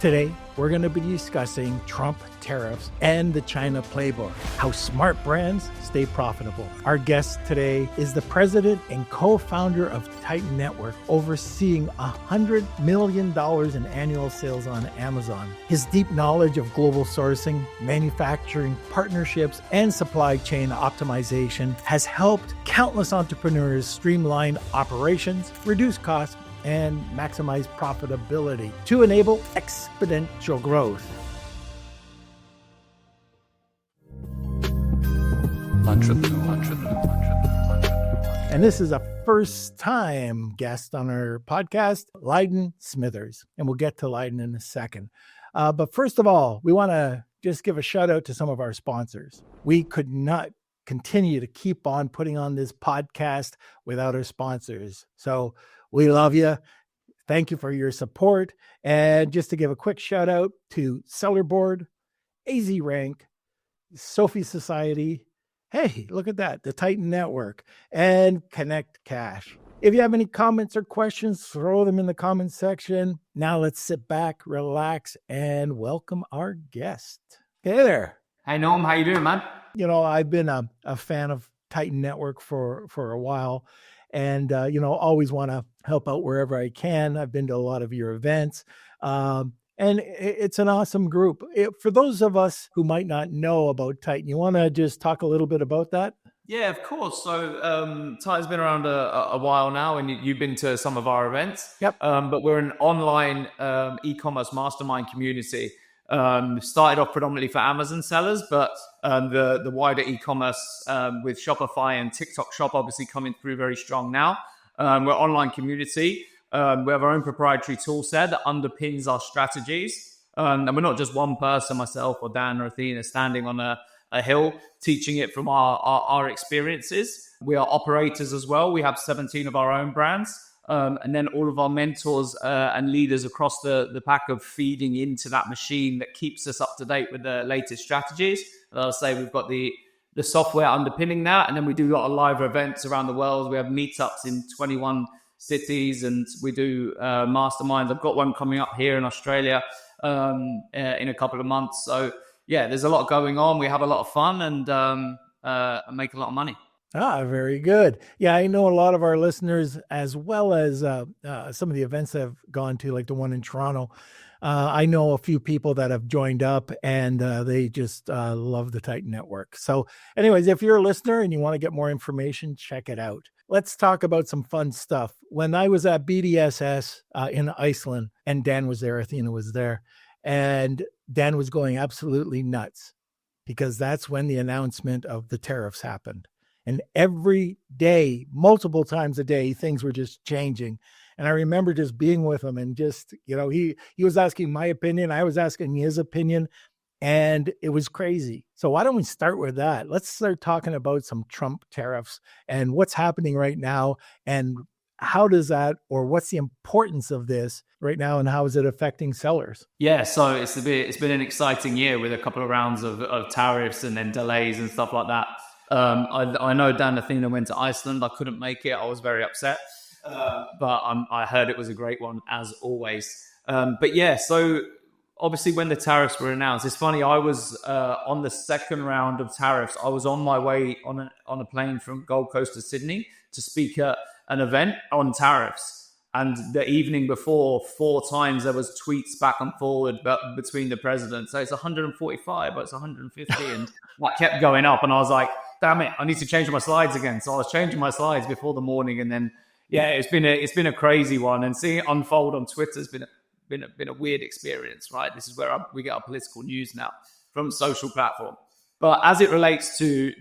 Today, we're going to be discussing Trump tariffs and the China Playbook, how smart brands stay profitable. Our guest today is the president and co-founder of Titan Network, overseeing $100 million in annual sales on Amazon. His deep knowledge of global sourcing, manufacturing, partnerships, and supply chain optimization has helped countless entrepreneurs streamline operations, reduce costs, and maximize profitability to enable exponential growth. And this is a first-time guest on our podcast, Lyden Smithers. And we'll get to Lyden in a second. But first of all, we want to just give a shout out to some of our sponsors. We could not continue to keep on putting on this podcast without our sponsors. So we love you. Thank you for your support. And just to give a quick shout out to Seller Board, AZ Rank, Sophie Society. Hey, look at that. The Titan Network and Connect Cash. If you have any comments or questions, throw them in the comments section. Now let's sit back, relax, and welcome our guest. Hey there. Hey, Norm. How you doing, man? You know, I've been a fan of Titan Network for a while. And, always want to help out wherever I can. I've been to a lot of your events. And it's an awesome group. For those of us who might not know about Titan, you want to just talk a little bit about that? Yeah, of course. So Titan's been around a while now, and you've been to some of our events. Yep. But we're an online e-commerce mastermind community. Started off predominantly for Amazon sellers, but the wider e-commerce with Shopify and TikTok Shop obviously coming through very strong now. We're an online community. We have our own proprietary tool set that underpins our strategies. And we're not just one person, myself or Dan or Athena, standing on a hill teaching it from our experiences. We are operators as well. We have 17 of our own brands. And then all of our mentors and leaders across the pack of feeding into that machine that keeps us up to date with the latest strategies. And I'll say we've got the software underpinning that. And then we do a lot of live events around the world. We have meetups in 21 cities and we do masterminds. I've got one coming up here in Australia in a couple of months. So yeah, there's a lot going on. We have a lot of fun and make a lot of money. Ah, very good. Yeah, I know a lot of our listeners, as well as some of the events I've gone to, like the one in Toronto. I know a few people that have joined up and they just love the Titan Network. So anyways, if you're a listener and you want to get more information, check it out. Let's talk about some fun stuff. When I was at BDSS in Iceland, and Dan was there, Athena was there, and Dan was going absolutely nuts because that's when the announcement of the tariffs happened. And every day, multiple times a day, things were just changing. And I remember just being with him and just, he was asking my opinion. I was asking his opinion. And it was crazy. So why don't we start with that? Let's start talking about some Trump tariffs and what's happening right now. And how does that, or what's the importance of this right now? And how is it affecting sellers? Yeah, so it's been an exciting year with a couple of rounds of tariffs and then delays and stuff like that. I know Dan and Athena went to Iceland. I couldn't make it. I was very upset. But I heard it was a great one, as always. But yeah, so obviously when the tariffs were announced, it's funny, I was on the second round of tariffs. I was on my way on a plane from Gold Coast to Sydney to speak at an event on tariffs. And the evening before, 4 times there was tweets back and forward between the presidents. So it's 145, but it's 150. And that kept going up. And I was like, damn it, I need to change my slides again. So I was changing my slides before the morning. And then, yeah, it's been a crazy one. And seeing it unfold on Twitter has been a weird experience, right? This is where we get our political news now from social platform. But as it relates to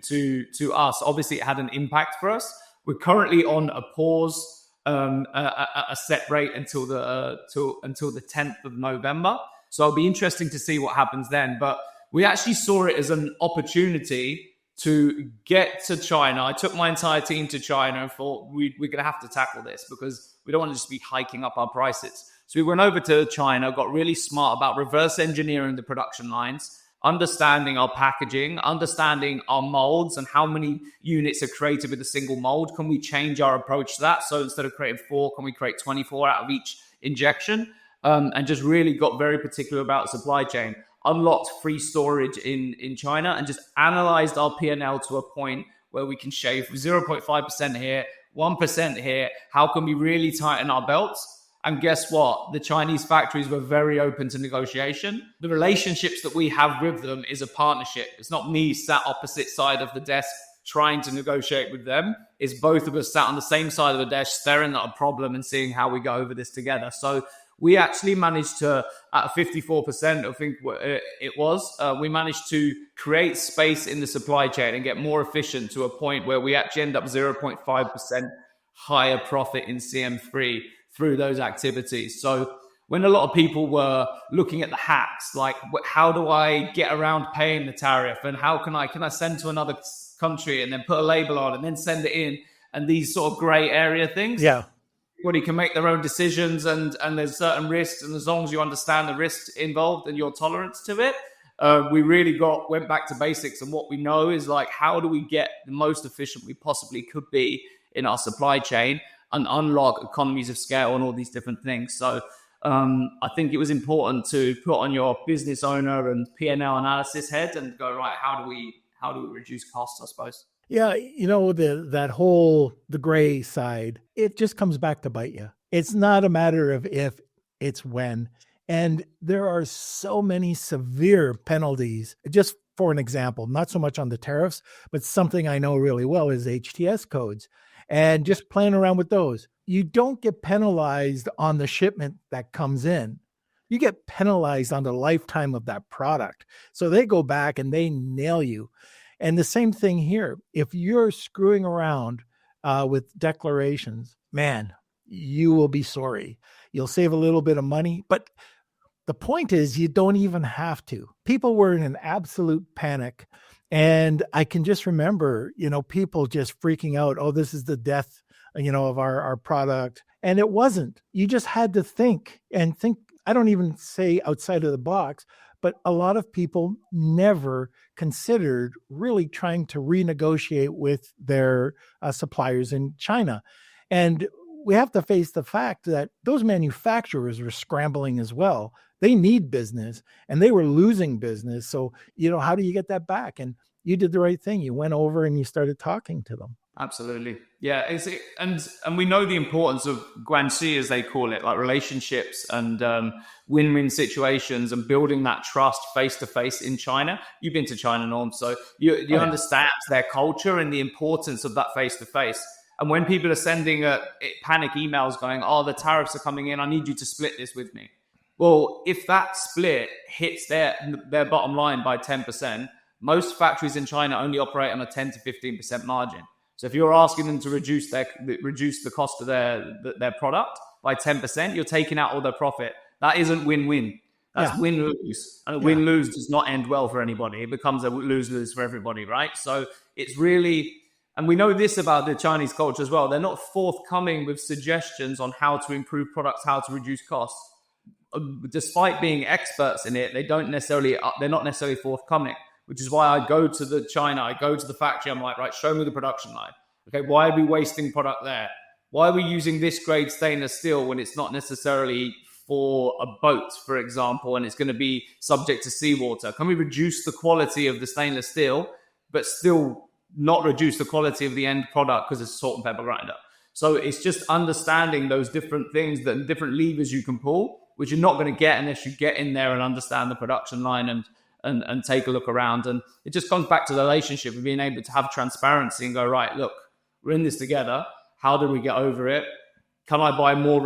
us, obviously it had an impact for us. We're currently on a pause. A set rate until the 10th of November. So it'll be interesting to see what happens then. But we actually saw it as an opportunity to get to China. I took my entire team to China and thought we're going to have to tackle this because we don't want to just be hiking up our prices. So we went over to China, got really smart about reverse engineering the production lines, understanding our packaging, understanding our molds and how many units are created with a single mold. Can we change our approach to that? So instead of creating 4, can we create 24 out of each injection? and just really got very particular about supply chain, unlocked free storage in China, and just analyzed our P&L to a point where we can shave 0.5% here, 1% here. How can we really tighten our belts? And guess what? The Chinese factories were very open to negotiation. The relationships that we have with them is a partnership. It's not me sat opposite side of the desk trying to negotiate with them. It's both of us sat on the same side of the desk, staring at a problem and seeing how we go over this together. So we actually managed to, at 54%, I think it was, we managed to create space in the supply chain and get more efficient to a point where we actually end up 0.5% higher profit in CM3 through those activities. So when a lot of people were looking at the hacks, like how do I get around paying the tariff, and how can I send to another country and then put a label on and then send it in, and these sort of gray area things. Yeah. Everybody can make their own decisions, and there's certain risks, and as long as you understand the risks involved and your tolerance to it, we really went back to basics. And what we know is, like, how do we get the most efficient we possibly could be in our supply chain and unlock economies of scale and all these different things. So I think it was important to put on your business owner and P&L analysis head and go, right, how do we reduce costs, I suppose? Yeah, the gray side, it just comes back to bite you. It's not a matter of if, it's when. And there are so many severe penalties. Just for an example, not so much on the tariffs, but something I know really well is HTS codes. And just playing around with those. You don't get penalized on the shipment that comes in. You get penalized on the lifetime of that product. So they go back and they nail you. And the same thing here. If you're screwing around with declarations, man, you will be sorry. You'll save a little bit of money, but the point is you don't even have to. People were in an absolute panic. And I can just remember, people just freaking out. Oh, this is the death, of our product. And it wasn't. You just had to think. I don't even say outside of the box, but a lot of people never considered really trying to renegotiate with their suppliers in China. And we have to face the fact that those manufacturers were scrambling as well. They need business and they were losing business. So, how do you get that back? And you did the right thing. You went over and you started talking to them. Absolutely. Yeah. And we know the importance of Guanxi, as they call it, like relationships and win-win situations and building that trust face-to-face in China. You've been to China, Norm, so you understand their culture and the importance of that face-to-face. And when people are sending panic emails going, oh, the tariffs are coming in, I need you to split this with me. Well, if that split hits their bottom line by 10%, most factories in China only operate on a 10 to 15% margin. So if you're asking them to reduce the cost of their product by 10%, you're taking out all their profit. That isn't win-win. That's win-lose. And a win-lose does not end well for anybody. It becomes a lose-lose for everybody, right? So it's really, and we know this about the Chinese culture as well, they're not forthcoming with suggestions on how to improve products, how to reduce costs. Despite being experts in it, they're not necessarily forthcoming, which is why I go to the factory. I'm like, right, show me the production line. Okay, why are we wasting product there? Why are we using this grade stainless steel when it's not necessarily for a boat, for example, and it's going to be subject to seawater? Can we reduce the quality of the stainless steel, but still not reduce the quality of the end product because it's a salt and pepper grinder? So it's just understanding those different things, the different levers you can pull, which you're not going to get unless you get in there and understand the production line and take a look around. And it just comes back to the relationship of being able to have transparency and go, right, look, we're in this together. How do we get over it? Can I buy more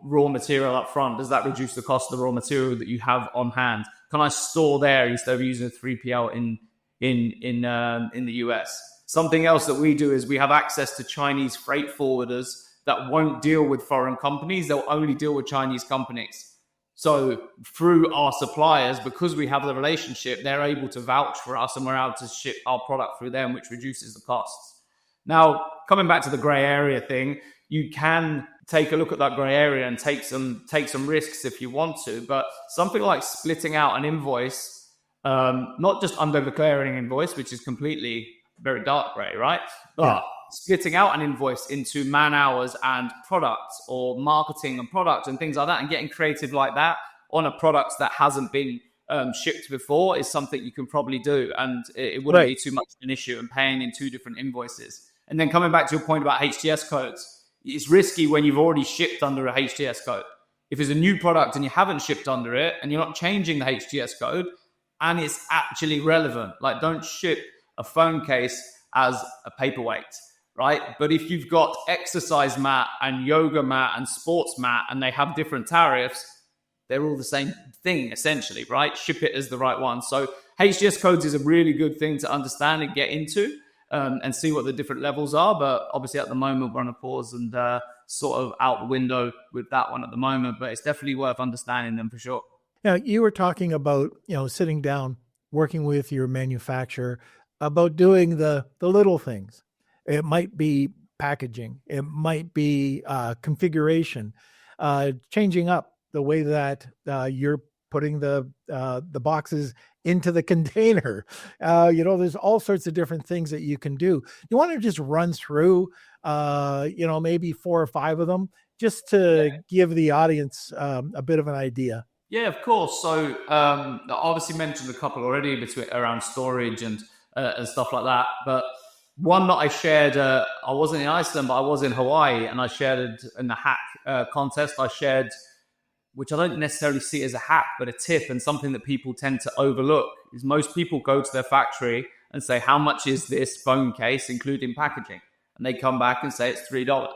raw material up front? Does that reduce the cost of the raw material that you have on hand? Can I store there instead of using a 3PL in the US? Something else that we do is we have access to Chinese freight forwarders that won't deal with foreign companies. They'll only deal with Chinese companies. So through our suppliers, because we have the relationship, they're able to vouch for us and we're able to ship our product through them, which reduces the costs. Now, coming back to the gray area thing, you can take a look at that gray area and take some risks if you want to, but something like splitting out an invoice, not just under declaring invoice, which is completely very dark gray, right? But splitting out an invoice into man hours and products, or marketing and product and things like that, and getting creative like that on a product that hasn't been shipped before is something you can probably do, and it wouldn't be too much of an issue, and paying in 2 different invoices. And then coming back to your point about HTS codes, it's risky when you've already shipped under a HTS code. If it's a new product and you haven't shipped under it and you're not changing the HTS code and it's actually relevant, like don't ship a phone case as a paperweight, right? But if you've got exercise mat and yoga mat and sports mat and they have different tariffs, they're all the same thing essentially, right? Ship it as the right one. So HTS codes is a really good thing to understand and get into and see what the different levels are. But obviously at the moment we're on a pause and sort of out the window with that one at the moment, but it's definitely worth understanding them for sure. Now, you were talking about, sitting down, working with your manufacturer about doing the little things. It might be packaging. It might be configuration, changing up the way that you're putting the boxes into the container. There's all sorts of different things that you can do. You want to just run through, maybe 4 or 5 of them, just to give the audience a bit of an idea. Yeah, of course. So I obviously mentioned a couple already around storage and stuff like that. But one that I shared, I wasn't in Iceland, but I was in Hawaii, and I shared in the hack contest. I shared, which I don't necessarily see as a hack, but a tip, and something that people tend to overlook is most people go to their factory and say, how much is this phone case, including packaging? And they come back and say it's $3.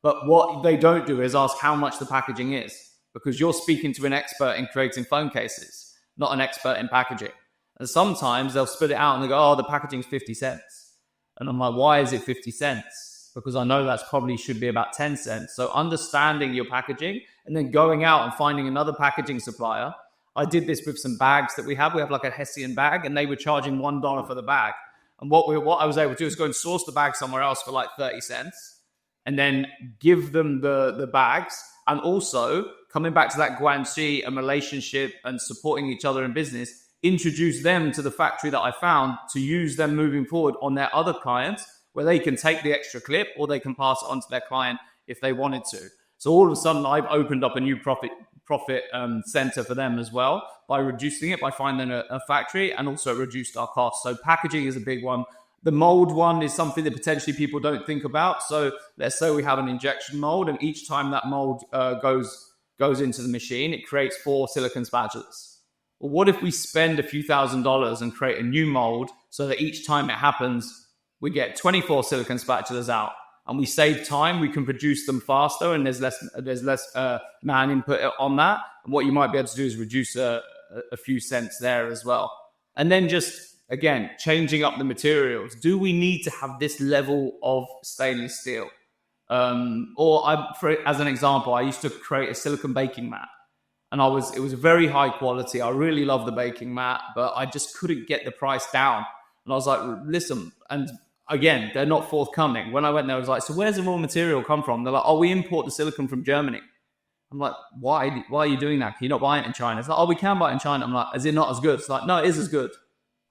But what they don't do is ask how much the packaging is, because you're speaking to an expert in creating phone cases, not an expert in packaging. And sometimes they'll spit it out and they go, oh, the packaging's 50 cents. And I'm like, why is it 50 cents? Because I know that's probably should be about 10 cents. So understanding your packaging and then going out and finding another packaging supplier. I did this with some bags that we have. We have like a Hessian bag, and they were charging $1 for the bag. And what I was able to do is go and source the bag somewhere else for like 30 cents and then give them the bags. And also, coming back to that Guanxi and relationship and supporting each other in business, introduce them to the factory that I found to use them moving forward on their other clients, where they can take the extra clip or they can pass it on to their client if they wanted to. So all of a sudden, I've opened up a new profit center for them as well by reducing it, by finding a factory, and also reduced our costs. So packaging is a big one. The mold one is something that potentially people don't think about. So let's say we have an injection mold, and each time that mold goes into the machine, it creates 4 silicone spatulas. Well, what if we spend a few $1,000s and create a new mold so that each time it happens, we get 24 silicone spatulas out, and we save time, we can produce them faster, and there's less man input on that. And what you might be able to do is reduce a few cents there as well. And then just, again, changing up the materials. Do we need to have this level of stainless steel? As an example, I used to create a silicone baking mat, and it was very high quality. I really love the baking mat, but I just couldn't get the price down. And I was like, listen, and again, they're not forthcoming. When I went there, I was like, so where's the raw material come from? They're like, oh, we import the silicone from Germany. I'm like, why are you doing that? Can you not buy it in China? It's like, oh, we can buy it in China. I'm like, is it not as good? It's like, no, it is as good.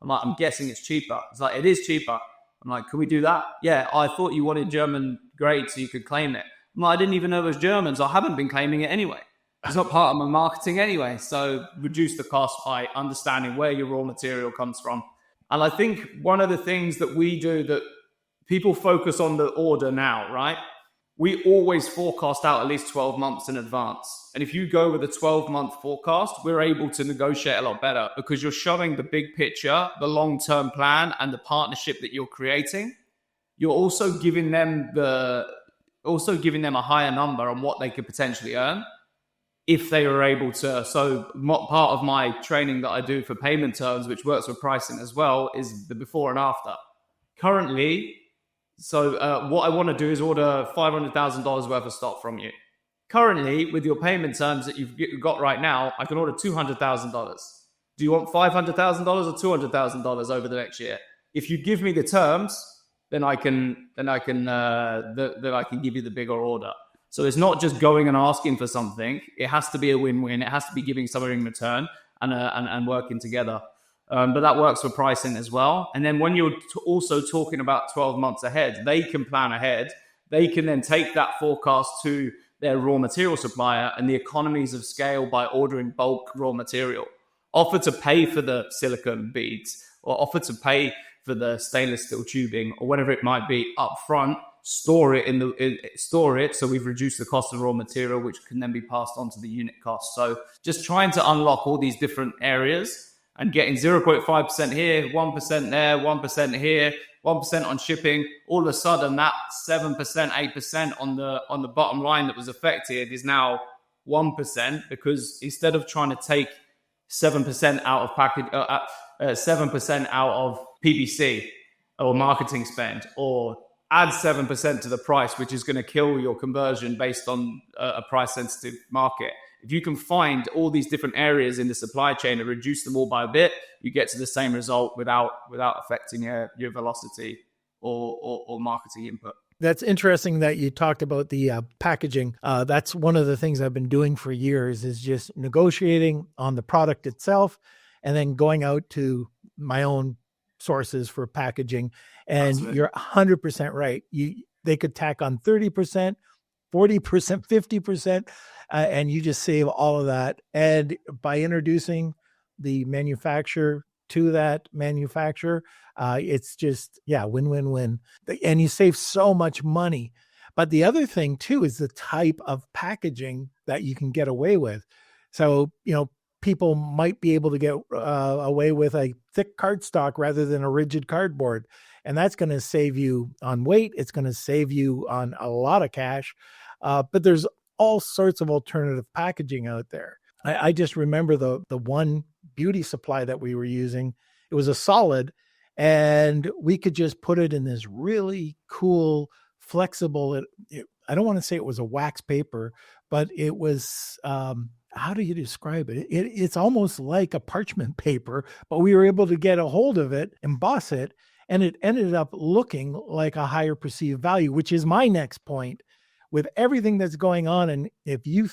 I'm like, I'm guessing it's cheaper. It's like, it is cheaper. I'm like, can we do that? Yeah, I thought you wanted German grade so you could claim it. I'm like, I didn't even know it was German, so I haven't been claiming it anyway. It's not part of my marketing anyway. So reduce the cost by understanding where your raw material comes from. And I think one of the things that we do that people focus on the order now, right? We always forecast out at least 12 months in advance. And if you go with a 12-month forecast, we're able to negotiate a lot better because you're showing the big picture, the long-term plan, and the partnership that you're creating. You're also giving them a higher number on what they could potentially earn if they were able to. So part of my training that I do for payment terms, which works with pricing as well, is the before and after. Currently, what I want to do is order $500,000 worth of stock from you. Currently, with your payment terms that you've got right now, I can order $200,000. Do you want $500,000 or $200,000 over the next year? If you give me the terms, then I can give you the bigger order. So it's not just going and asking for something. It has to be a win-win. It has to be giving something in return and working together. But that works for pricing as well. And then when you're also talking about 12 months ahead, they can plan ahead. They can then take that forecast to their raw material supplier and the economies of scale by ordering bulk raw material. Offer to pay for the silicone beads or offer to pay for the stainless steel tubing or whatever it might be up front, store it so we've reduced the cost of raw material, which can then be passed on to the unit cost. So just trying to unlock all these different areas and getting 0.5% here, 1% there, 1% here, 1% on shipping. All of a sudden, that 7%, 8% on the bottom line that was affected is now 1%, because instead of trying to take 7% out of 7% out of PPC or marketing spend, or add 7% to the price, which is going to kill your conversion based on a price-sensitive market. If you can find all these different areas in the supply chain and reduce them all by a bit, you get to the same result without affecting your velocity or marketing input. That's interesting that you talked about the packaging. That's one of the things I've been doing for years, is just negotiating on the product itself and then going out to my own sources for packaging. And you're 100% right. They could tack on 30%, 40%, 50%, and you just save all of that. And by introducing the manufacturer to that manufacturer, it's just, win, win, win. And you save so much money. But the other thing too is the type of packaging that you can get away with. So, people might be able to get away with a thick cardstock rather than a rigid cardboard. And that's going to save you on weight. It's going to save you on a lot of cash. But there's all sorts of alternative packaging out there. I just remember the one beauty supply that we were using. It was a solid, and we could just put it in this really cool, flexible, I don't want to say it was a wax paper, but it was, how do you describe it? It's almost like a parchment paper, but we were able to get a hold of it, emboss it, and it ended up looking like a higher perceived value, which is my next point. With everything that's going on, and if you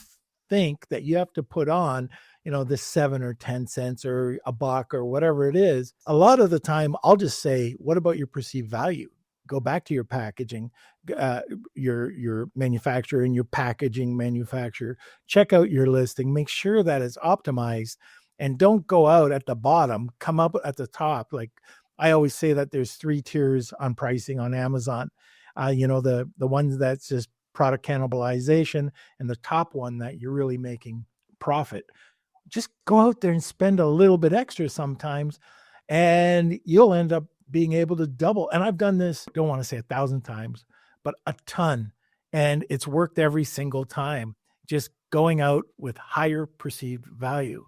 think that you have to put on, this 7 or 10 cents or a buck or whatever it is, a lot of the time I'll just say, what about your perceived value? Go back to your packaging, your manufacturer and your packaging manufacturer. Check out your listing. Make sure that it's optimized, and don't go out at the bottom. Come up at the top. Like I always say that there's 3 tiers on pricing on Amazon. The ones that's just product cannibalization, and the top one that you're really making profit. Just go out there and spend a little bit extra sometimes, and you'll end up being able to double. And I've done this, don't want to say 1,000 times, but a ton. And it's worked every single time, just going out with higher perceived value.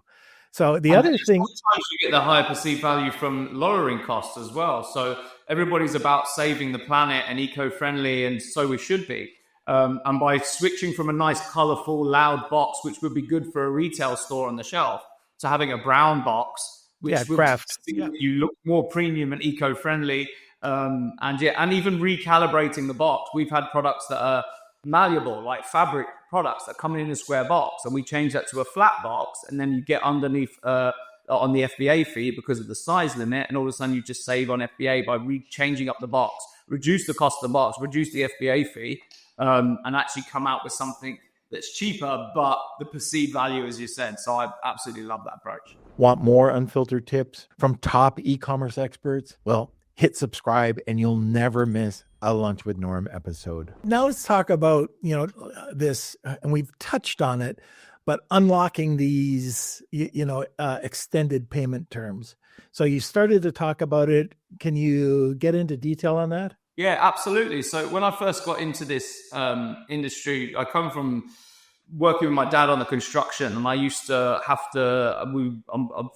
So the other thing, sometimes you get the higher perceived value from lowering costs as well. So everybody's about saving the planet and eco-friendly, and so we should be. And by switching from a nice, colorful, loud box, which would be good for a retail store on the shelf, to having a brown box, which would craft. You look more premium and eco-friendly, and even recalibrating the box. We've had products that are malleable, like fabric products that come in a square box, and we change that to a flat box, and then you get underneath on the FBA fee because of the size limit, and all of a sudden you just save on FBA by changing up the box, reduce the cost of the box, reduce the FBA fee. And actually come out with something that's cheaper, but the perceived value, as you said. So I absolutely love that approach. Want more unfiltered tips from top e-commerce experts? Well, hit subscribe and you'll never miss a Lunch with Norm episode. Now let's talk about, this, and we've touched on it, but unlocking these, extended payment terms. So you started to talk about it. Can you get into detail on that? Yeah, absolutely. So when I first got into this industry, I come from working with my dad on the construction, and I used to have to I'm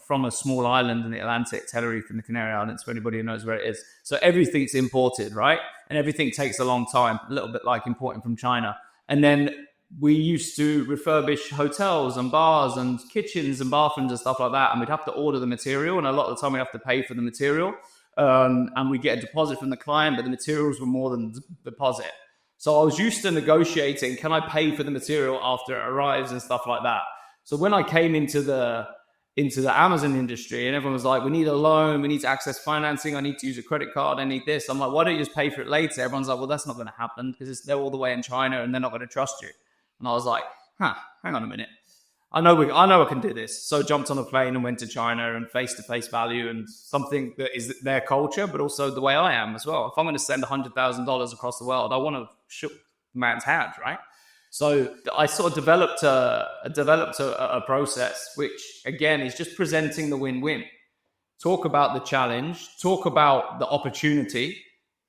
from a small island in the Atlantic, Tenerife in the Canary Islands, for anybody who knows where it is. So everything's imported, right? And everything takes a long time, a little bit like importing from China. And then we used to refurbish hotels and bars and kitchens and bathrooms and stuff like that. And we'd have to order the material, and a lot of the time we'd have to pay for the material. And we get a deposit from the client, but the materials were more than the deposit. So I was used to negotiating, can I pay for the material after it arrives and stuff like that. So when I came into the into the Amazon industry, and everyone was like, we need a loan, we need to access financing, I need to use a credit card, I need this. I'm like, why don't you just pay for it later? Everyone's like, well, that's not going to happen because they're all the way in China and they're not going to trust you. And I was like, hang on a minute. I know I can do this. So jumped on a plane and went to China, and face-to-face value and something that is their culture, but also the way I am as well. If I'm going to send $100,000 across the world, I want to shook the man's hand, right? So I sort of developed a process, which again is just presenting the win-win. Talk about the challenge, talk about the opportunity.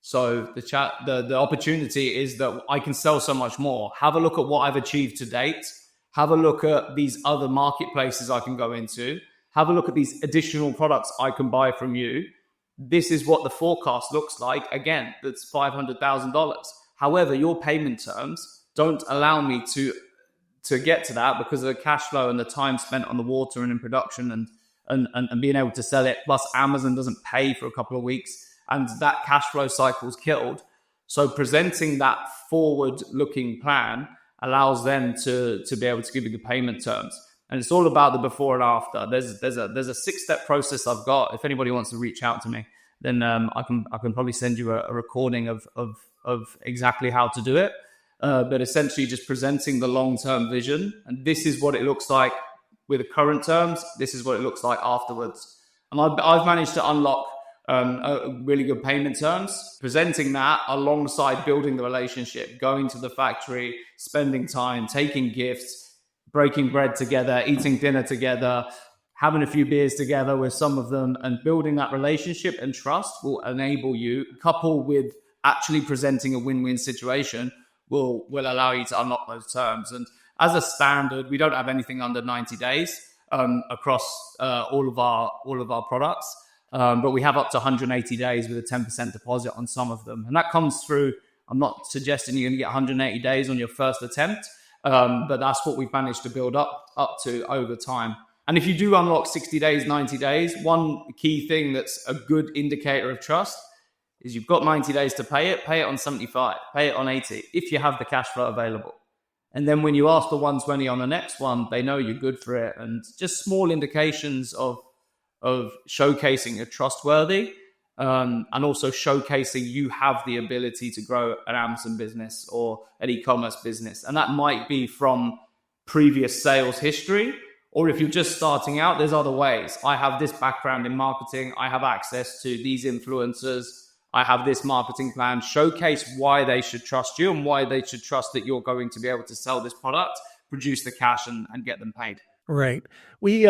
So the opportunity is that I can sell so much more. Have a look at what I've achieved to date. Have a look at these other marketplaces I can go into. Have a look at these additional products I can buy from you. This is what the forecast looks like. Again, that's $500,000. However, your payment terms don't allow me to get to that because of the cash flow and the time spent on the water and in production and being able to sell it. Plus, Amazon doesn't pay for a couple of weeks, and that cash flow cycle is killed. So presenting that forward-looking plan allows them to be able to give you the payment terms. And it's all about the before and after. There's a 6-step process I've got. If anybody wants to reach out to me, then I can probably send you a recording of exactly how to do it. But essentially just presenting the long-term vision. And this is what it looks like with the current terms. This is what it looks like afterwards. And I've managed to unlock really good payment terms, presenting that alongside building the relationship, going to the factory, spending time, taking gifts, breaking bread together, eating dinner together, having a few beers together with some of them, and building that relationship and trust will enable you, coupled with actually presenting a win-win situation, will allow you to unlock those terms. And as a standard, we don't have anything under 90 days across all of our products. But we have up to 180 days with a 10% deposit on some of them. And that comes through, I'm not suggesting you're going to get 180 days on your first attempt, but that's what we've managed to build up to over time. And if you do unlock 60 days, 90 days, one key thing that's a good indicator of trust is you've got 90 days to pay it on 75, pay it on 80, if you have the cash flow available. And then when you ask for 120 on the next one, they know you're good for it. And just small indications of showcasing you're trustworthy, and also showcasing you have the ability to grow an Amazon business or an e-commerce business. And that might be from previous sales history, or if you're just starting out, there's other ways. I have this background in marketing. I have access to these influencers. I have this marketing plan. Showcase why they should trust you and why they should trust that you're going to be able to sell this product, produce the cash, and get them paid. Right. We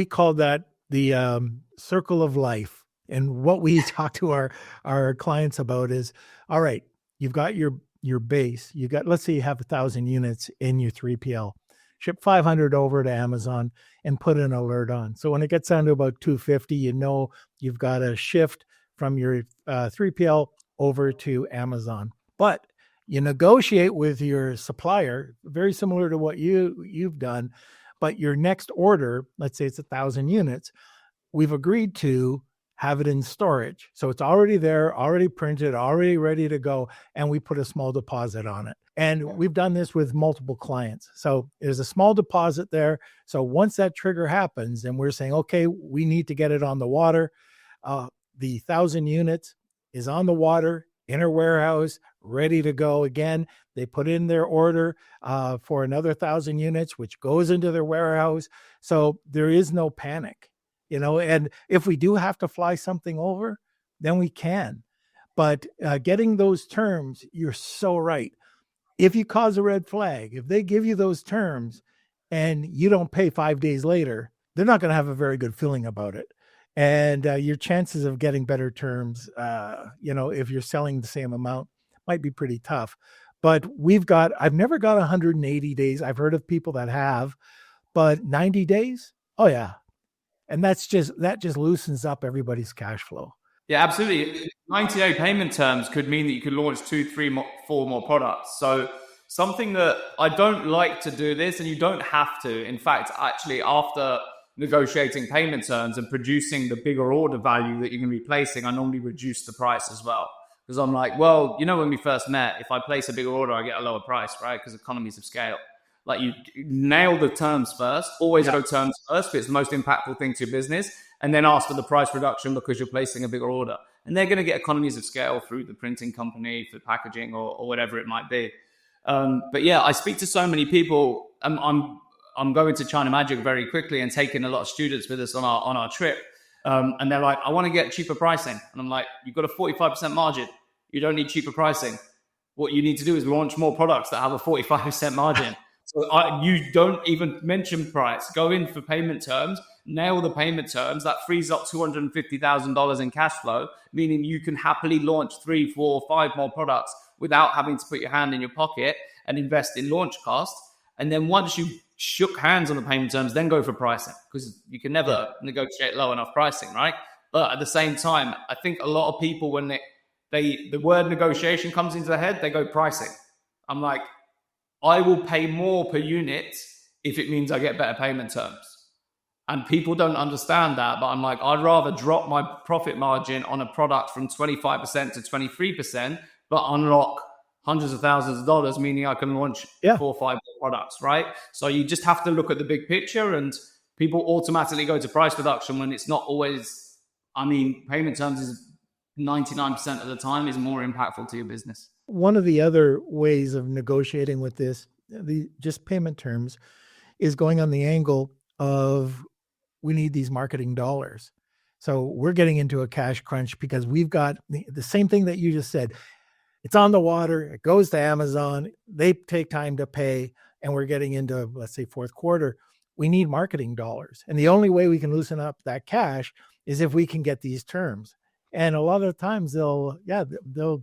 call that the circle of life. And what we talk to our clients about is, all right, you've got your base. You got, let's say you have 1,000 units in your 3PL. Ship 500 over to Amazon and put an alert on. So when it gets down to about 250, you know you've got to shift from your 3PL over to Amazon. But you negotiate with your supplier, very similar to what you've done. But your next order, let's say it's 1,000 units, we've agreed to have it in storage. So it's already there, already printed, already ready to go. And we put a small deposit on it. And we've done this with multiple clients. So there's a small deposit there. So once that trigger happens and we're saying, okay, we need to get it on the water, the 1,000 units is on the water in our warehouse, ready to go. Again, they put in their order for another 1,000 units, which goes into their warehouse. So there is no panic, and if we do have to fly something over, then we can. But getting those terms, you're so right. If you cause a red flag, if they give you those terms and you don't pay 5 days later, they're not going to have a very good feeling about it. And your chances of getting better terms, if you're selling the same amount, might be pretty tough. But I've never got 180 days. I've heard of people that have, but 90 days, oh yeah. And that just loosens up everybody's cash flow. Yeah, absolutely. 90-day payment terms could mean that you could launch 2, 3, 4 more products. So something that I don't like to do this, and you don't have to. In fact, actually, after negotiating payment terms and producing the bigger order value that you're going to be placing, I normally reduce the price as well. Because I'm like, well, when we first met, if I place a bigger order, I get a lower price, right? Because economies of scale. Like you nail the terms first, always go terms first, but it's the most impactful thing to your business, and then ask for the price reduction because you're placing a bigger order. And they're going to get economies of scale through the printing company, for packaging, or whatever it might be. But yeah, I speak to so many people. I'm going to China Magic very quickly and taking a lot of students with us on our trip. And they're like, I want to get cheaper pricing. And I'm like, you've got a 45% margin. You don't need cheaper pricing. What you need to do is launch more products that have a 45% margin. So you don't even mention price. Go in for payment terms, nail the payment terms. That frees up $250,000 in cash flow, meaning you can happily launch 3, 4, 5 more products without having to put your hand in your pocket and invest in launch costs. And then once you shook hands on the payment terms, then go for pricing, because you can never negotiate low enough pricing, right? But at the same time, I think a lot of people, when the word negotiation comes into their head, they go pricing. I'm like, I will pay more per unit if it means I get better payment terms. And people don't understand that, but I'm like, I'd rather drop my profit margin on a product from 25% to 23%, but unlock hundreds of thousands of dollars, meaning I can launch 4 or 5 more products, right? So you just have to look at the big picture, and people automatically go to price reduction when it's not always, payment terms is 99% of the time is more impactful to your business. One of the other ways of negotiating with this, just payment terms, is going on the angle of, we need these marketing dollars. So we're getting into a cash crunch because we've got the same thing that you just said. It's on the water. It goes to Amazon. They take time to pay. And we're getting into, let's say, fourth quarter. We need marketing dollars. And the only way we can loosen up that cash is if we can get these terms. And a lot of times they'll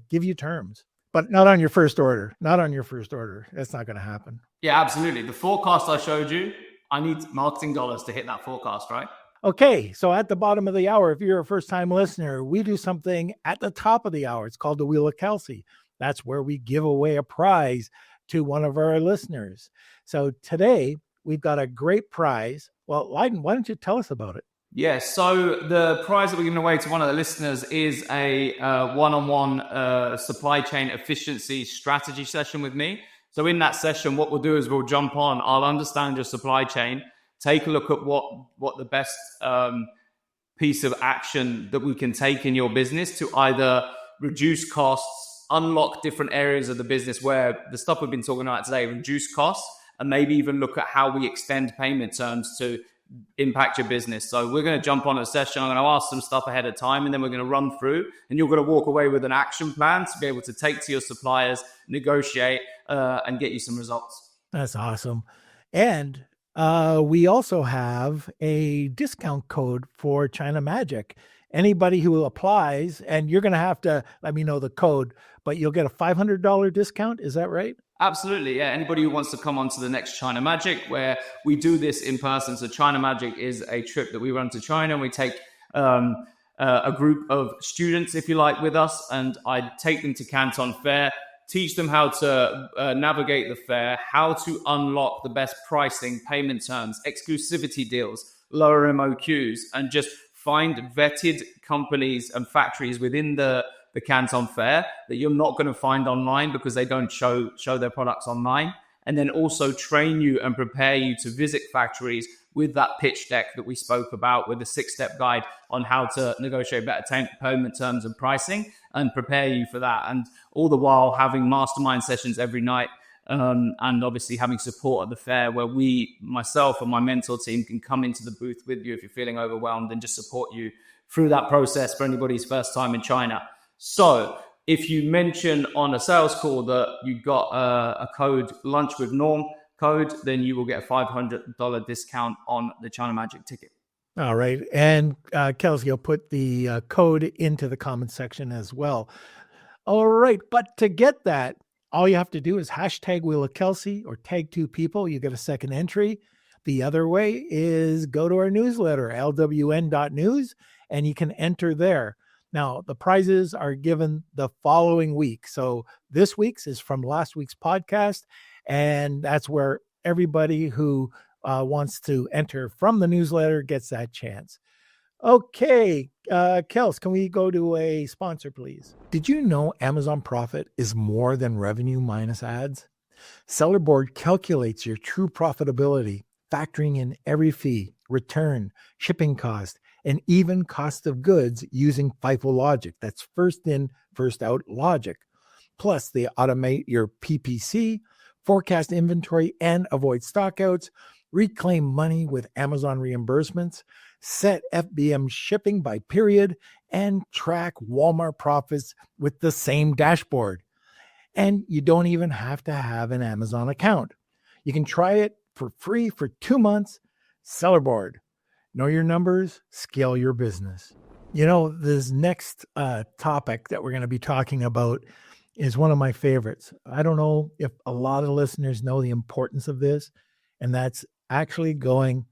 give you terms, but not on your first order. That's not going to happen. Yeah, absolutely. The forecast I showed you, I need marketing dollars to hit that forecast, right? Okay, so at the bottom of the hour, if you're a first-time listener, we do something at the top of the hour. It's called the Wheel of Kelsey. That's where we give away a prize to one of our listeners. So today, we've got a great prize. Well, Lyden, why don't you tell us about it? Yes, so the prize that we're giving away to one of the listeners is a one-on-one supply chain efficiency strategy session with me. So in that session, what we'll do is we'll jump on. I'll understand your supply chain, take a look at what the best piece of action that we can take in your business to either reduce costs, unlock different areas of the business where the stuff we've been talking about today, reduce costs, and maybe even look at how we extend payment terms to impact your business. So we're going to jump on a session. I'm going to ask some stuff ahead of time, and then we're going to run through, and you're going to walk away with an action plan to be able to take to your suppliers, negotiate, and get you some results. That's awesome. And we also have a discount code for China Magic. Anybody who applies, and you're going to have to let me know the code, but you'll get a $500 discount. Is that right? Absolutely, yeah. Anybody who wants to come on to the next China Magic, where we do this in person. So China Magic is a trip that we run to China, and we take a group of students, if you like, with us, and I take them to Canton Fair, teach them how to navigate the fair, how to unlock the best pricing, payment terms, exclusivity deals, lower MOQs, and just find vetted companies and factories within the Canton Fair that you're not going to find online because they don't show their products online. And then also train you and prepare you to visit factories with that pitch deck that we spoke about, with a 6-step guide on how to negotiate better payment terms and pricing, and prepare you for that. And all the while having mastermind sessions every night, and obviously having support at the fair where myself and my mentor team can come into the booth with you if you're feeling overwhelmed and just support you through that process for anybody's first time in China. So if you mention on a sales call that you got a code Lunch with Norm code, then you will get a $500 discount on the China Magic ticket. All right. And Kelsey will put the code into the comment section as well. All right. But to get that, all you have to do is hashtag Wheel of Kelsey or tag 2 people. You get a second entry. The other way is go to our newsletter, lwn.news, and you can enter there. Now, the prizes are given the following week. So this week's is from last week's podcast, and that's where everybody who wants to enter from the newsletter gets that chance. Okay, Kels, can we go to a sponsor, please? Did you know Amazon profit is more than revenue minus ads? Seller Board calculates your true profitability, factoring in every fee, return, shipping cost, and even cost of goods using FIFO logic. That's first in, first out logic. Plus, they automate your PPC, forecast inventory, and avoid stockouts, reclaim money with Amazon reimbursements, set FBM shipping by period, and track Walmart profits with the same dashboard. And you don't even have to have an Amazon account. You can try it for free for 2 months. Seller Board. Know your numbers, scale your business. You know, this next topic that we're going to be talking about is one of my favorites. I don't know if a lot of listeners know the importance of this, and that's actually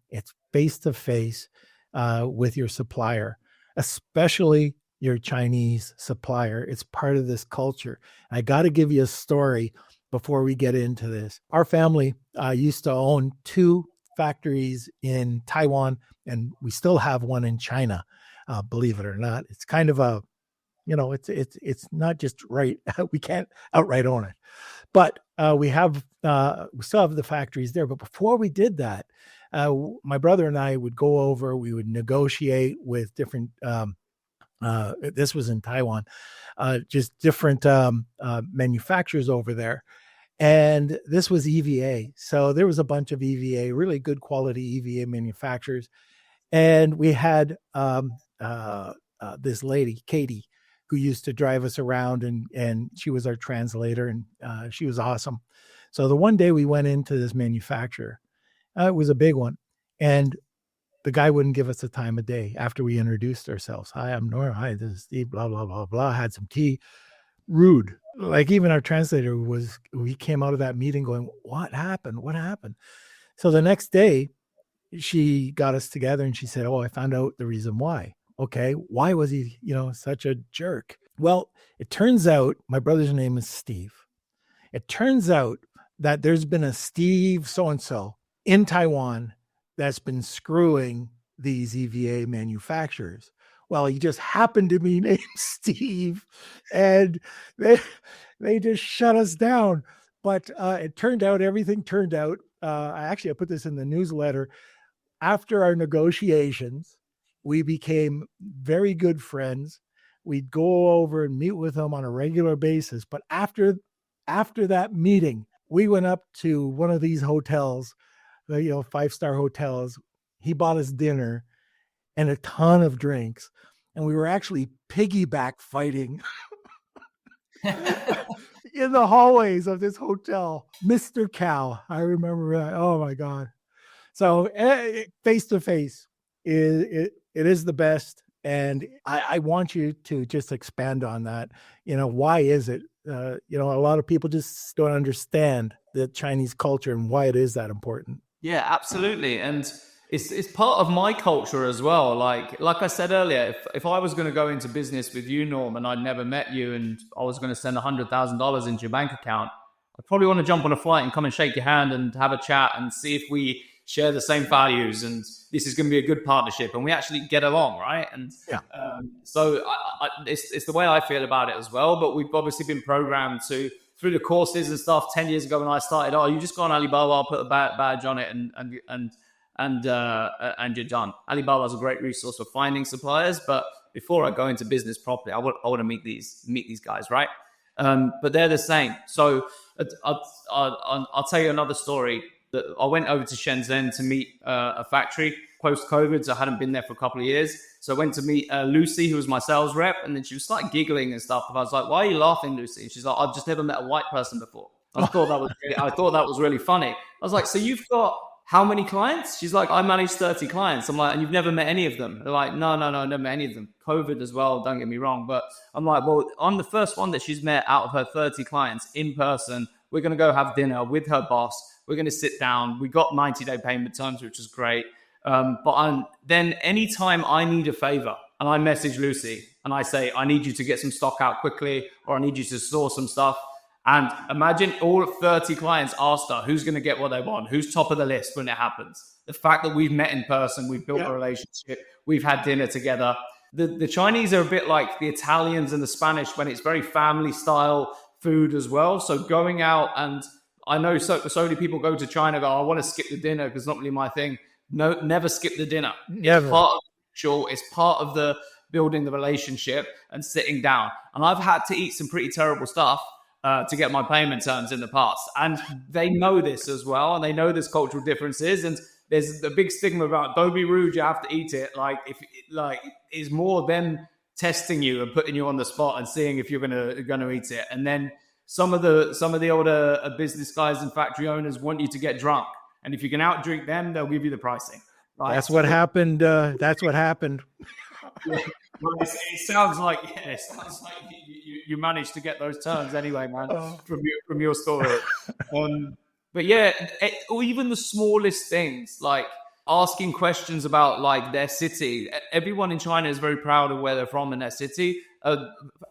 it's face to face with your supplier, especially your Chinese supplier. It's part of this culture. I got to give you a story before we get into this. Our family used to own 2 factories in Taiwan, and we still have one in China. Believe it or not, it's kind of a, it's not just right. We can't outright own it, but we still have the factories there. But before we did that, my brother and I would go over. We would negotiate with different. This was in Taiwan, just different manufacturers over there. And this was EVA. So there was a bunch of EVA, really good quality EVA manufacturers. And we had this lady, Katie, who used to drive us around, and she was our translator, and she was awesome. So the one day we went into this manufacturer, it was a big one. And the guy wouldn't give us the time of day after we introduced ourselves. Hi, I'm Nora. Hi, this is Steve, blah, blah, blah, blah. Had some tea. Rude. Like even our translator we came out of that meeting going, what happened? What happened? So the next day she got us together and she said, oh, I found out the reason why. Okay. Why was he, such a jerk? Well, it turns out my brother's name is Steve. It turns out that there's been a Steve so-and-so in Taiwan that's been screwing these EVA manufacturers. Well, he just happened to be named Steve, and they just shut us down. But everything turned out. I put this in the newsletter. After our negotiations, we became very good friends. We'd go over and meet with him on a regular basis. But after that meeting, we went up to one of these hotels, 5-star hotels. He bought us dinner and a ton of drinks. And we were actually piggyback fighting in the hallways of this hotel. Mr. Cow. I remember that. Oh my God. So face to face, it is the best. And I want you to just expand on that. Why is it? A lot of people just don't understand the Chinese culture and why it is that important. Yeah, absolutely. And it's part of my culture as well. Like I said earlier, if I was going to go into business with you, Norm, and I'd never met you, and I was going to send $100,000 into your bank account, I'd probably want to jump on a flight and come and shake your hand and have a chat and see if we share the same values and this is going to be a good partnership and we actually get along, right? And yeah. So it's the way I feel about it as well. But we've obviously been programmed to, through the courses and stuff. 10 years ago when I started, you just go on Alibaba, I'll put a badge on it, and you're done. Alibaba is a great resource for finding suppliers, but before I go into business properly, I want to meet these guys, right? But they're the same. So I'll tell you another story. That I went over to Shenzhen to meet a factory post-COVID, so I hadn't been there for a couple of years. So I went to meet Lucy, who was my sales rep, and then she was like giggling and stuff. And I was like, "Why are you laughing, Lucy?" And she's like, "I've just never met a white person before." I thought that was really funny. I was like, "So you've got how many clients?" She's like, "I manage 30 clients." I'm like, "And you've never met any of them?" They're like, No, I never met any of them. COVID as well, don't get me wrong. But I'm like, well, I'm the first one that she's met out of her 30 clients in person. We're going to go have dinner with her boss. We're going to sit down. We got 90-day payment terms, which is great. Then anytime I need a favor and I message Lucy and I say, I need you to get some stock out quickly, or I need you to store some stuff. And imagine all 30 clients asked her, who's going to get what they want? Who's top of the list when it happens? The fact that we've met in person, we've built a relationship, we've had dinner together. The Chinese are a bit like the Italians and the Spanish when it's very family style food as well. So going out, and I know so many people go to China, go, I want to skip the dinner because it's not really my thing. No, never skip the dinner. Never. It's part of the building the relationship and sitting down. And I've had to eat some pretty terrible stuff to get my payment terms in the past. And they know this as well. And they know there's cultural differences. And there's the big stigma about don't be rude, you have to eat it. Like, is more them testing you and putting you on the spot and seeing if you're gonna eat it. And then some of the older business guys and factory owners want you to get drunk. And if you can outdrink them, they'll give you the pricing. Right? That's what happened. That's what happened. Yeah. Well, it sounds like you managed to get those terms anyway, man, from your story. But yeah, or even the smallest things like asking questions about like their city. Everyone in China is very proud of where they're from in their city.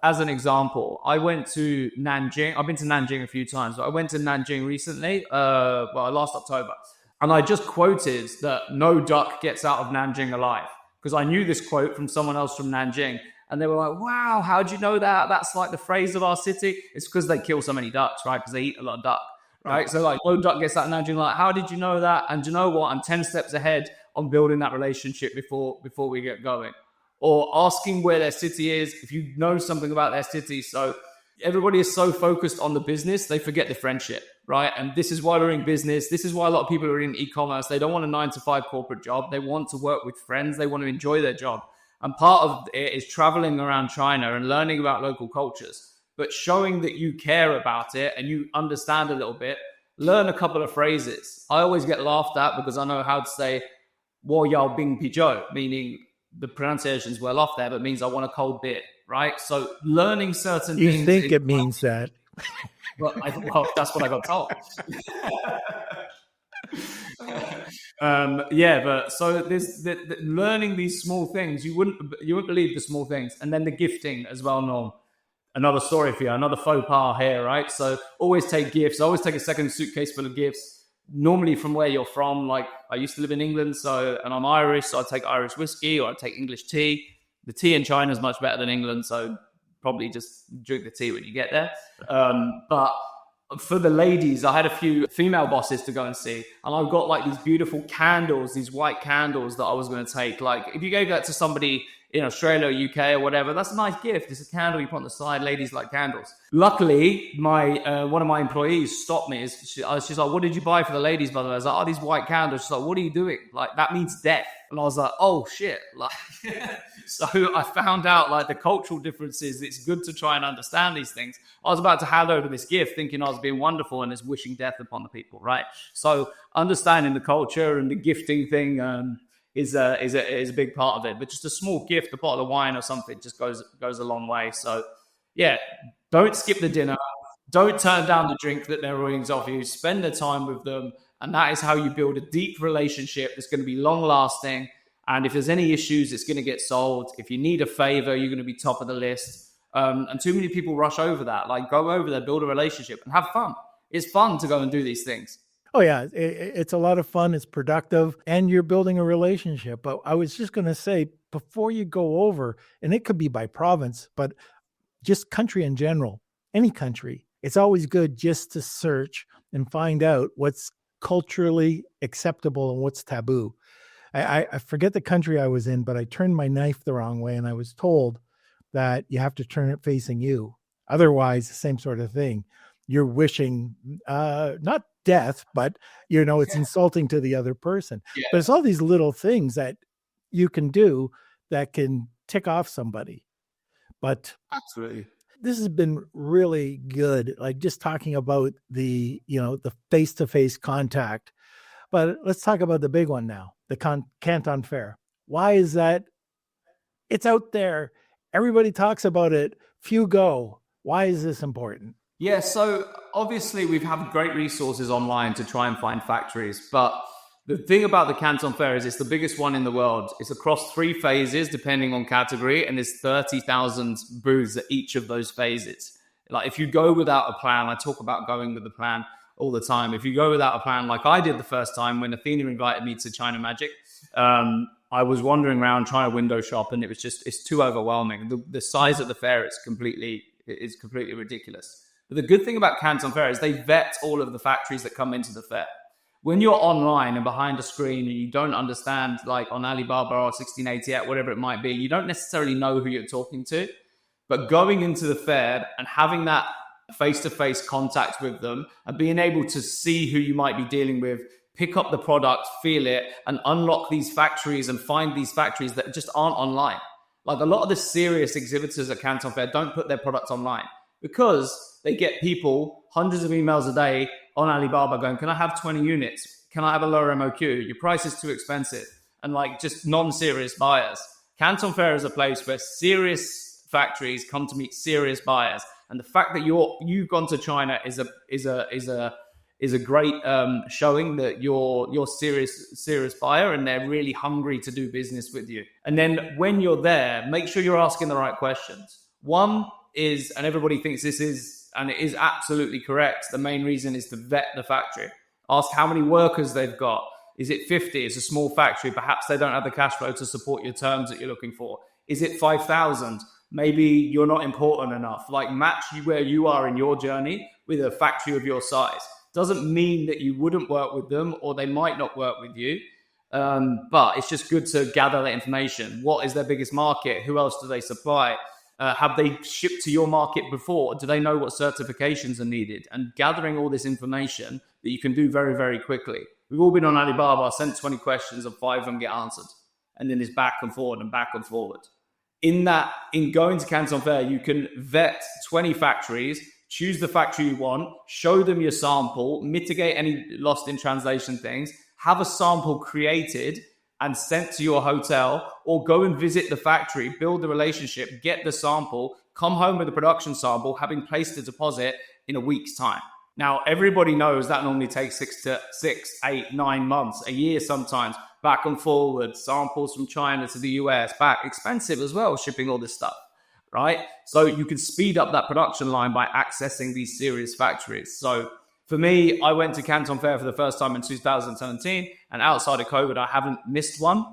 As an example, I went to Nanjing. I've been to Nanjing a few times, but I went to Nanjing recently, last October. And I just quoted that no duck gets out of Nanjing alive because I knew this quote from someone else from Nanjing. And they were like, wow, how'd you know that? That's like the phrase of our city. It's because they kill so many ducks, right? Because they eat a lot of duck, right? So like no duck gets out of Nanjing. Like, how did you know that? And do you know what? I'm 10 steps ahead on building that relationship before we get going. Or asking where their city is, if you know something about their city. So everybody is so focused on the business, they forget the friendship, right? And this is why we're in business. This is why a lot of people are in e-commerce. They don't want a 9-to-5 corporate job. They want to work with friends. They want to enjoy their job. And part of it is traveling around China and learning about local cultures, but showing that you care about it and you understand a little bit. Learn a couple of phrases. I always get laughed at because I know how to say "wo yao bing pi zhou," meaning the pronunciation is well off there, but it means I want a cold beer, right? So learning certain things. You think it means that? Well, that's what I got told. But so there's learning these small things. You wouldn't believe the small things, and then the gifting as well. Norm, another story for you, another faux pas here, right? So always take gifts. I always take a second suitcase full of gifts. Normally from where you're from. Like I used to live in England, and I'm Irish, so I take Irish whiskey or I take English tea. The tea in China is much better than England, so probably just drink the tea when you get there. But for the ladies, I had a few female bosses to go and see, and I've got like these beautiful candles, these white candles that I was going to take. Like if you gave that to somebody in Australia or UK or whatever, that's a nice gift. It's a candle you put on the side. Ladies like candles. Luckily, one of my employees stopped me. She's like, what did you buy for the ladies, by the way? I was like, these white candles. She's like, what are you doing? Like, that means death. And I was like, oh, shit. Like, so I found out, like, the cultural differences. It's good to try and understand these things. I was about to hand over this gift thinking I was being wonderful and it's wishing death upon the people, right? So understanding the culture and the gifting thing is a big part of it. But just a small gift, a bottle of wine or something, just goes a long way. So, yeah, don't skip the dinner. Don't turn down the drink that they're willing to offer you. Spend the time with them. And that is how you build a deep relationship that's going to be long-lasting. And if there's any issues, it's going to get solved. If you need a favor, you're going to be top of the list. And too many people rush over that. Like, go over there, build a relationship, and have fun. It's fun to go and do these things. Oh, yeah. It's a lot of fun. It's productive. And you're building a relationship. But I was just going to say, before you go over, and it could be by province, but just country in general, any country, it's always good just to search and find out what's culturally acceptable and what's taboo. I forget the country I was in, but I turned my knife the wrong way and I was told that you have to turn it facing you. Otherwise, the same sort of thing. You're wishing, not death, but, it's insulting to the other person. Yeah. But it's all these little things that you can do that can tick off somebody. But absolutely, this has been really good. Like just talking about the face-to-face contact. But let's talk about the big one now, the Canton Fair. Why is that? It's out there. Everybody talks about it. Few go. Why is this important? Yeah, so obviously we've had great resources online to try and find factories. But the thing about the Canton Fair is it's the biggest one in the world. It's across 3 phases, depending on category, and there's 30,000 booths at each of those phases. Like if you go without a plan, I talk about going with a plan all the time. If you go without a plan, like I did the first time when Athena invited me to China Magic, I was wandering around trying to window shop, and it's too overwhelming. The size of the fair is completely ridiculous. But the good thing about Canton Fair is they vet all of the factories that come into the fair. When you're online and behind a screen and you don't understand, like on Alibaba or 1688, whatever it might be, you don't necessarily know who you're talking to. But going into the fair and having that face-to-face contact with them and being able to see who you might be dealing with, pick up the product, feel it, and unlock these factories and find these factories that just aren't online. Like a lot of the serious exhibitors at Canton Fair don't put their products online because they get people, hundreds of emails a day on Alibaba going, can I have 20 units? Can I have a lower MOQ? Your price is too expensive. And like just non-serious buyers. Canton Fair is a place where serious factories come to meet serious buyers, and the fact that you've gone to China is a great showing that you're serious buyer, and they're really hungry to do business with you. And then when you're there, make sure you're asking the right questions. One is, and everybody thinks this is, and it is absolutely correct, the main reason is to vet the factory. Ask how many workers they've got. Is it 50? It's a small factory. Perhaps they don't have the cash flow to support your terms that you're looking for. Is it 5,000? Maybe you're not important enough. Like match you where you are in your journey with a factory of your size. Doesn't mean that you wouldn't work with them or they might not work with you. But it's just good to gather that information. What is their biggest market? Who else do they supply? Have they shipped to your market before? Do they know what certifications are needed? And gathering all this information that you can do very, very quickly. We've all been on Alibaba, sent 20 questions and 5 of them get answered. And then it's back and forward and back and forward. In going to Canton Fair, you can vet 20 factories, choose the factory you want, show them your sample, mitigate any lost in translation things, have a sample created and sent to your hotel, or go and visit the factory, build the relationship, get the sample, come home with a production sample, having placed a deposit in a week's time. Now, everybody knows that normally takes 6, 8, 9 months, a year sometimes, back and forward, samples from China to the US, back, expensive as well, shipping all this stuff, right? So you can speed up that production line by accessing these serious factories. So for me, I went to Canton Fair for the first time in 2017, and outside of COVID, I haven't missed one,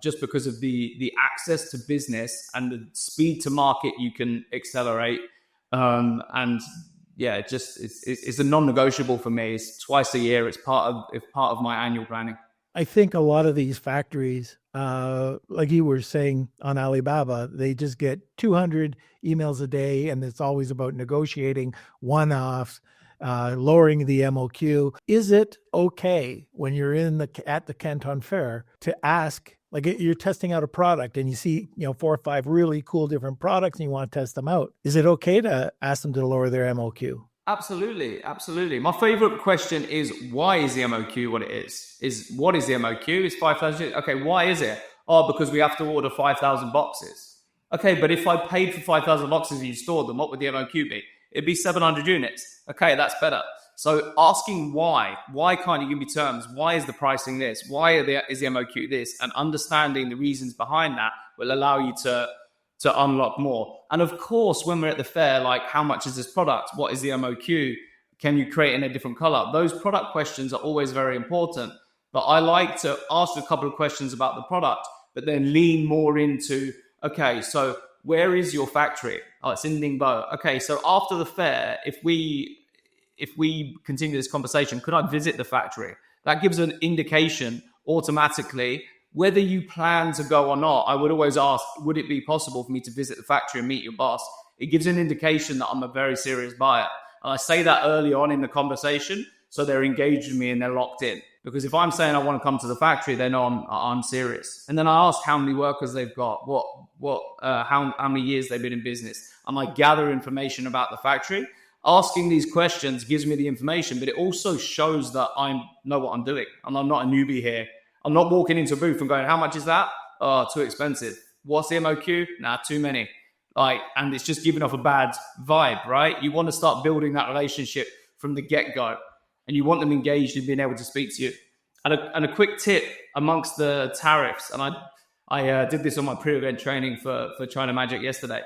just because of the access to business and the speed to market you can accelerate. And yeah, it's a non-negotiable for me. It's twice a year. It's part of my annual planning. I think a lot of these factories, like you were saying on Alibaba, they just get 200 emails a day, and it's always about negotiating one-offs, lowering the MOQ. Is it okay when you're at the Canton Fair to ask, like you're testing out a product and you see 4 or 5 really cool different products and you want to test them out? Is it okay to ask them to lower their MOQ? Absolutely, absolutely. My favorite question is, why is the MOQ what it is? What is the MOQ? Is 5,000? Okay, why is it? Oh, because we have to order 5,000 boxes. Okay, but if I paid for 5,000 boxes and you stored them, what would the MOQ be? It'd be 700 units. Okay, that's better. So asking why can't you give me terms? Why is the pricing this? Why is the MOQ this? And understanding the reasons behind that will allow you to unlock more. And of course, when we're at the fair, like how much is this product? What is the MOQ? Can you create in a different color? Those product questions are always very important. But I like to ask a couple of questions about the product, but then lean more into, okay, so where is your factory? Oh, it's in Ningbo. Okay, so after the fair, if we continue this conversation, could I visit the factory? That gives an indication automatically whether you plan to go or not. I would always ask, would it be possible for me to visit the factory and meet your boss? It gives an indication that I'm a very serious buyer. And I say that early on in the conversation, so they're engaged with me and they're locked in. Because if I'm saying I want to come to the factory, they know I'm serious. And then I ask how many workers they've got, how many years they've been in business. And I gather information about the factory. Asking these questions gives me the information, but it also shows that I know what I'm doing. And I'm not a newbie here. I'm not walking into a booth and going, how much is that? Oh, too expensive. What's the MOQ? Nah, too many. And it's just giving off a bad vibe, right? You want to start building that relationship from the get-go, and you want them engaged in being able to speak to you. And a quick tip amongst the tariffs, and I did this on my pre-event training for China Magic yesterday,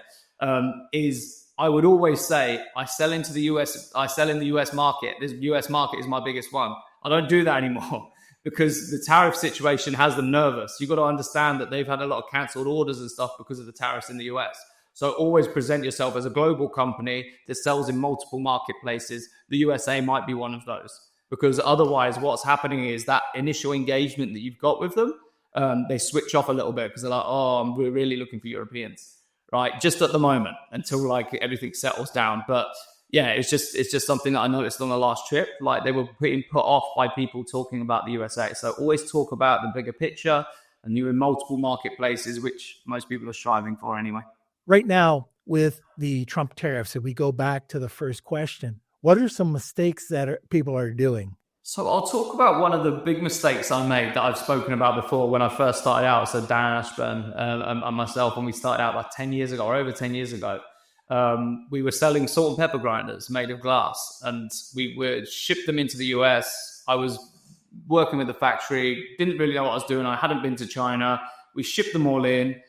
is I would always say, I sell in the US market. This US market is my biggest one. I don't do that anymore, because the tariff situation has them nervous. You've got to understand that they've had a lot of cancelled orders and stuff because of the tariffs in the US. So always present yourself as a global company that sells in multiple marketplaces. The USA might be one of those, because otherwise what's happening is that initial engagement that you've got with them, they switch off a little bit because they're like, oh, we're really looking for Europeans, right? Just at the moment until like everything settles down. But yeah, it's just something that I noticed on the last trip. Like they were being put off by people talking about the USA. So always talk about the bigger picture, and you're in multiple marketplaces, which most people are striving for anyway. Right now, with the Trump tariffs, if we go back to the first question, what are some mistakes that people are doing? So I'll talk about one of the big mistakes I made that I've spoken about before when I first started out. So Dan Ashburn and myself, when we started out like 10 years ago or over 10 years ago, we were selling salt and pepper grinders made of glass, and we would ship them into the US. I was working with the factory, didn't really know what I was doing. I hadn't been to China. We shipped them all in.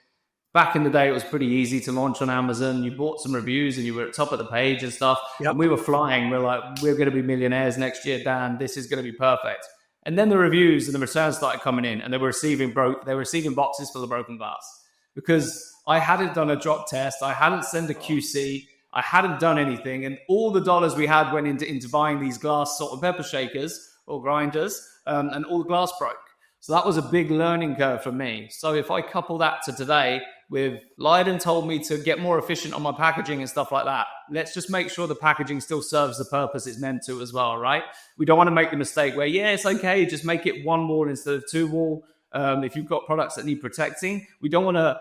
Back in the day, it was pretty easy to launch on Amazon. You bought some reviews and you were at top of the page and stuff. Yep. And we were flying. We're like, we're going to be millionaires next year, Dan. This is going to be perfect. And then the reviews and the returns started coming in, and they were receiving boxes full of broken glass, because I hadn't done a drop test. I hadn't sent a QC. I hadn't done anything. And all the dollars we had went into buying these glass salt and pepper shakers or grinders, and all the glass broke. So that was a big learning curve for me. So if I couple that to today with Lyden told me to get more efficient on my packaging and stuff like that, let's just make sure the packaging still serves the purpose it's meant to as well, right? We don't want to make the mistake where, yeah, it's okay, just make it one wall instead of two wall. If you've got products that need protecting, we don't want to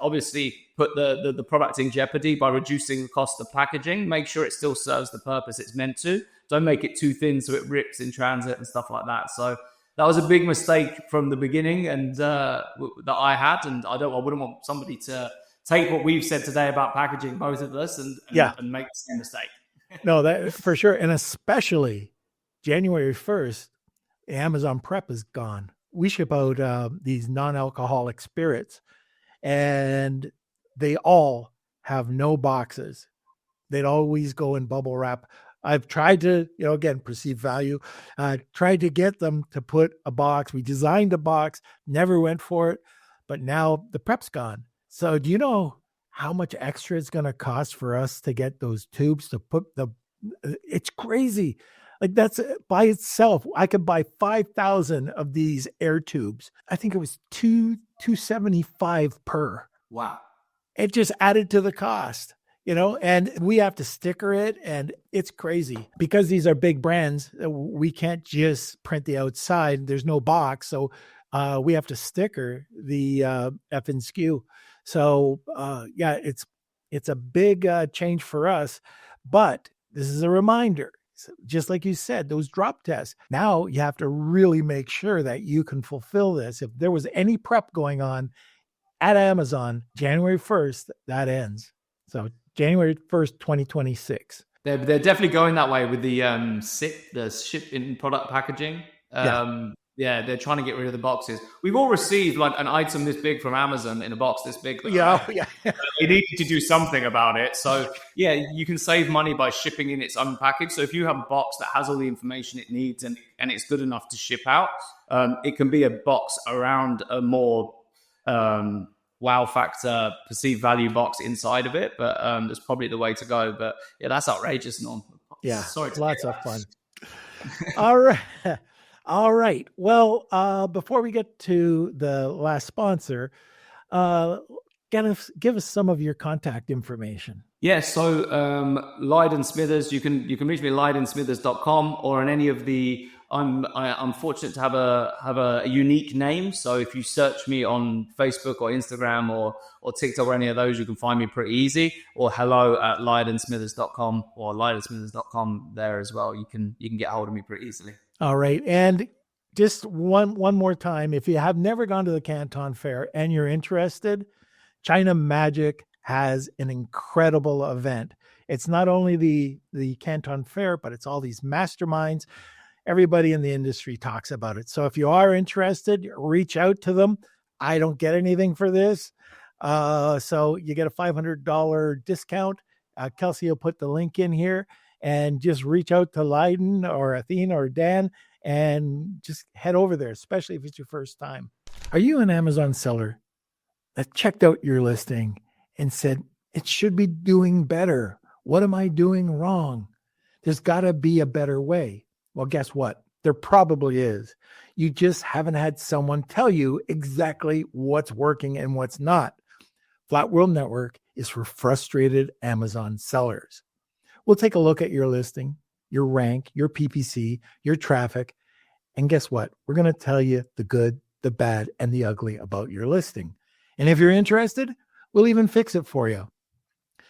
obviously put the product in jeopardy by reducing the cost of packaging. Make sure it still serves the purpose it's meant to. Don't make it too thin so it rips in transit and stuff like that. So that was a big mistake from the beginning, and that I had, and I wouldn't want somebody to take what we've said today about packaging, both of us, and make the same mistake. No, that for sure, and especially January 1st, Amazon Prep is gone. We ship out these non-alcoholic spirits, and they all have no boxes. They'd always go in bubble wrap. I've tried to, again, perceived value, tried to get them to put a box. We designed a box, never went for it, but now the prep's gone. So do you know how much extra it's going to cost for us to get those tubes to put it's crazy. Like that's by itself. I could buy 5,000 of these air tubes. I think it was $275 per. Wow. It just added to the cost. And we have to sticker it, and it's crazy because these are big brands. We can't just print the outside. There's no box. So we have to sticker the effing SKU. So it's a big change for us, but this is a reminder. Just like you said, those drop tests. Now you have to really make sure that you can fulfill this. If there was any prep going on at Amazon, January 1st, that ends. So January 1st, 2026. They're definitely going that way with the ship in product packaging. They're trying to get rid of the boxes. We've all received like an item this big from Amazon in a box this big. They need to do something about it. So yeah, you can save money by shipping in its unpackaged. So if you have a box that has all the information it needs and it's good enough to ship out, it can be a box around a more wow factor, perceived value box inside of it, but that's probably the way to go. But yeah, that's outrageous, Norm. Yeah, sorry, lots of fun. All right. Well, before we get to the last sponsor, give us some of your contact information. Yeah, so Lyden Smithers, you can reach me at lydensmithers.com or on any of the. I'm fortunate to have a unique name. So if you search me on Facebook or Instagram or TikTok or any of those, you can find me pretty easy. Or hello@lydensmithers.com or lydensmithers.com there as well. You can get hold of me pretty easily. All right. And just one more time, if you have never gone to the Canton Fair and you're interested, China Magic has an incredible event. It's not only the Canton Fair, but it's all these masterminds. Everybody in the industry talks about it. So if you are interested, reach out to them. I don't get anything for this. So you get a $500 discount. Kelsey will put the link in here, and just reach out to Lyden or Athena or Dan and just head over there, especially if it's your first time. Are you an Amazon seller that checked out your listing and said, It should be doing better. What am I doing wrong? There's got to be a better way. Well, guess what? There probably is. You just haven't had someone tell you exactly what's working and what's not. Flat World Network is for frustrated Amazon sellers. We'll take a look at your listing, your rank, your PPC, your traffic, and guess what? We're going to tell you the good, the bad, and the ugly about your listing. And if you're interested, we'll even fix it for you.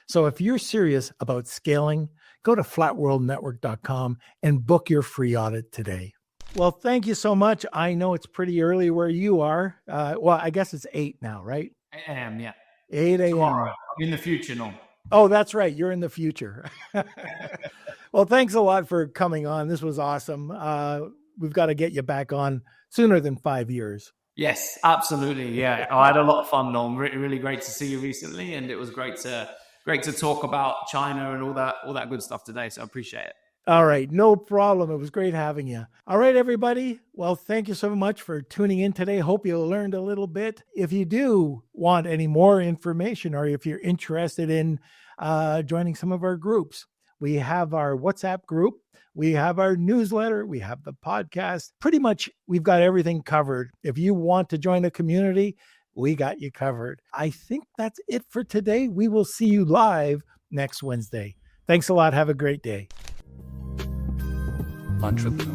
So if you're serious about scaling, go to flatworldnetwork.com and book your free audit today. Well, thank you so much. I know it's pretty early where you are. Well, I guess it's 8 now, right? 8 a.m., yeah. 8 a.m. Tomorrow. In the future, no. Oh, that's right. You're in the future. Well, thanks a lot for coming on. This was awesome. We've got to get you back on sooner than 5 years. Yes, absolutely. Yeah, I had a lot of fun, Norm. Really great to see you recently, and it was great to talk about China and all that good stuff today. So I appreciate it. All right, no problem. It was great having you. All right, everybody. Well, thank you so much for tuning in today. Hope you learned a little bit. If you do want any more information, or if you're interested in joining some of our groups, we have our WhatsApp group. We have our newsletter. We have the podcast. Pretty much, we've got everything covered. If you want to join the community, we got you covered. I think that's it for today. We will see you live next Wednesday. Thanks a lot. Have a great day. Entrepreneur.